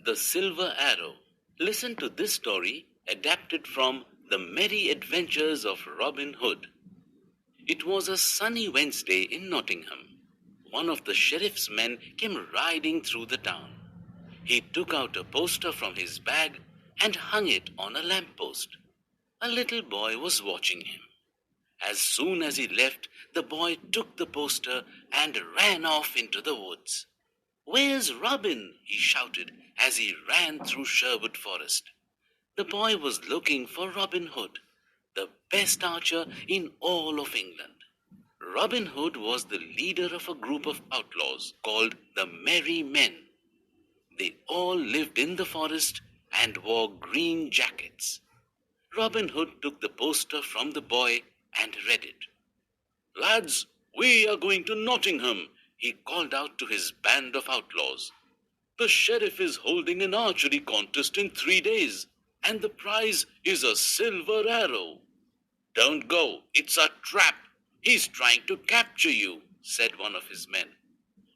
The Silver Arrow. Listen to this story adapted from The Merry Adventures of Robin Hood. It was a sunny Wednesday in Nottingham. One of the sheriff's men came riding through the town. He took out a poster from his bag and hung it on a lamppost. A little boy was watching him. As soon as he left, the boy took the poster and ran off into the woods. "Where's Robin?" he shouted as he ran through Sherwood Forest. The boy was looking for Robin Hood, the best archer in all of England. Robin Hood was the leader of a group of outlaws called the Merry Men. They all lived in the forest and wore green jackets. Robin Hood took the poster from the boy and read it. "Lads, we are going to Nottingham," he called out to his band of outlaws. "The sheriff is holding an archery contest in 3 days, and the prize is a silver arrow." "Don't go, it's a trap. He's trying to capture you," said one of his men.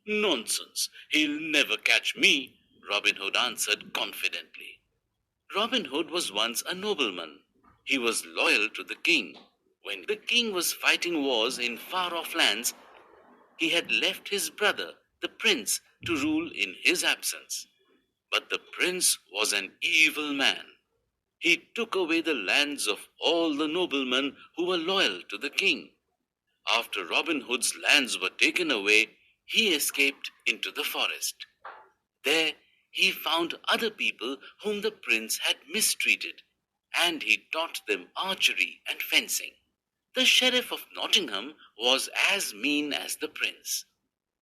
"Nonsense, he'll never catch me," Robin Hood answered confidently. Robin Hood was once a nobleman. He was loyal to the king. When the king was fighting wars in far-off lands, he had left his brother, the prince, to rule in his absence. But the prince was an evil man. He took away the lands of all the noblemen who were loyal to the king. After Robin Hood's lands were taken away, he escaped into the forest. There he found other people whom the prince had mistreated, and he taught them archery and fencing. The sheriff of Nottingham was as mean as the prince.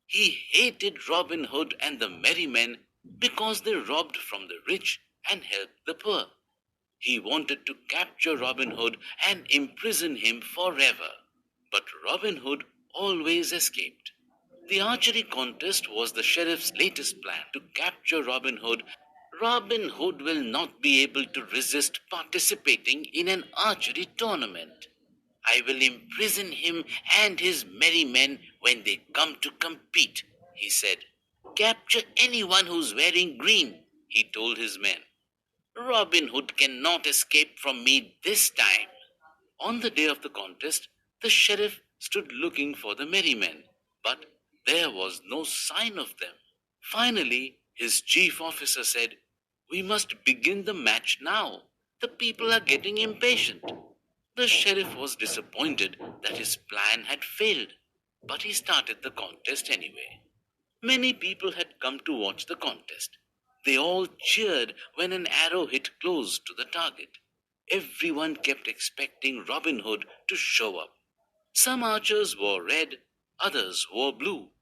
He hated Robin Hood and the merry men because they robbed from the rich and helped the poor. He wanted to capture Robin Hood and imprison him forever. But Robin Hood always escaped. The archery contest was the sheriff's latest plan to capture Robin Hood. Robin Hood will not be able to resist participating in an archery tournament. I will imprison him and his merry men when they come to compete, he said. Capture anyone who's wearing green, he told his men. Robin Hood cannot escape from me this time. On the day of the contest, the sheriff stood looking for the merry men, but there was no sign of them. Finally, his chief officer said, "We must begin the match now. The people are getting impatient." The sheriff was disappointed that his plan had failed, but he started the contest anyway. Many people had come to watch the contest. They all cheered when an arrow hit close to the target. Everyone kept expecting Robin Hood to show up. Some archers wore red, others wore blue.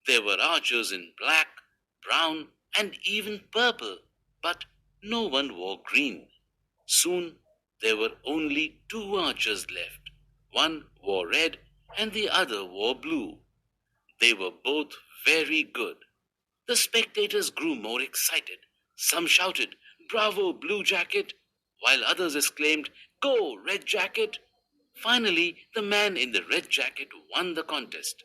There were archers in black, brown, and even purple, but no one wore green. Soon there were only 2 archers left. One wore red and the other wore blue. They were both very good. The spectators grew more excited. Some shouted, "Bravo, Blue Jacket," while others exclaimed, "Go, Red Jacket." Finally, the man in the red jacket won the contest.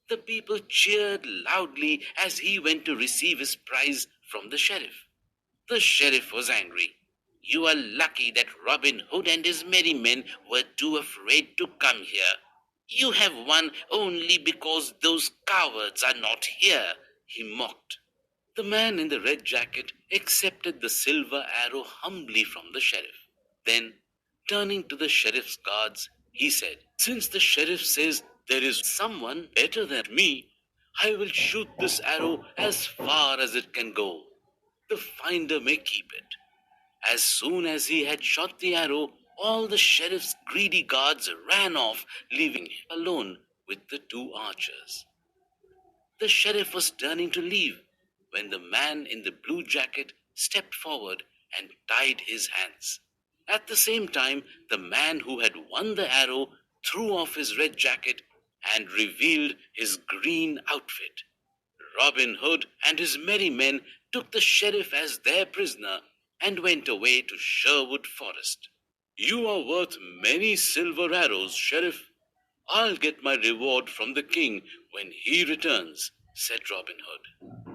The people cheered loudly as he went to receive his prize from the sheriff. The sheriff was angry. "You are lucky that Robin Hood and his merry men were too afraid to come here. You have won only because those cowards are not here," he mocked. The man in the red jacket accepted the silver arrow humbly from the sheriff. Then, turning to the sheriff's guards, he said, "Since the sheriff says there is someone better than me, I will shoot this arrow as far as it can go. The finder may keep it." As soon as he had shot the arrow, all the sheriff's greedy guards ran off, leaving him alone with the 2 archers. The sheriff was turning to leave when the man in the blue jacket stepped forward and tied his hands. At the same time, the man who had won the arrow threw off his red jacket and revealed his green outfit. Robin Hood and his merry men took the sheriff as their prisoner and went away to Sherwood Forest. "You are worth many silver arrows, Sheriff. I'll get my reward from the king when he returns," said Robin Hood.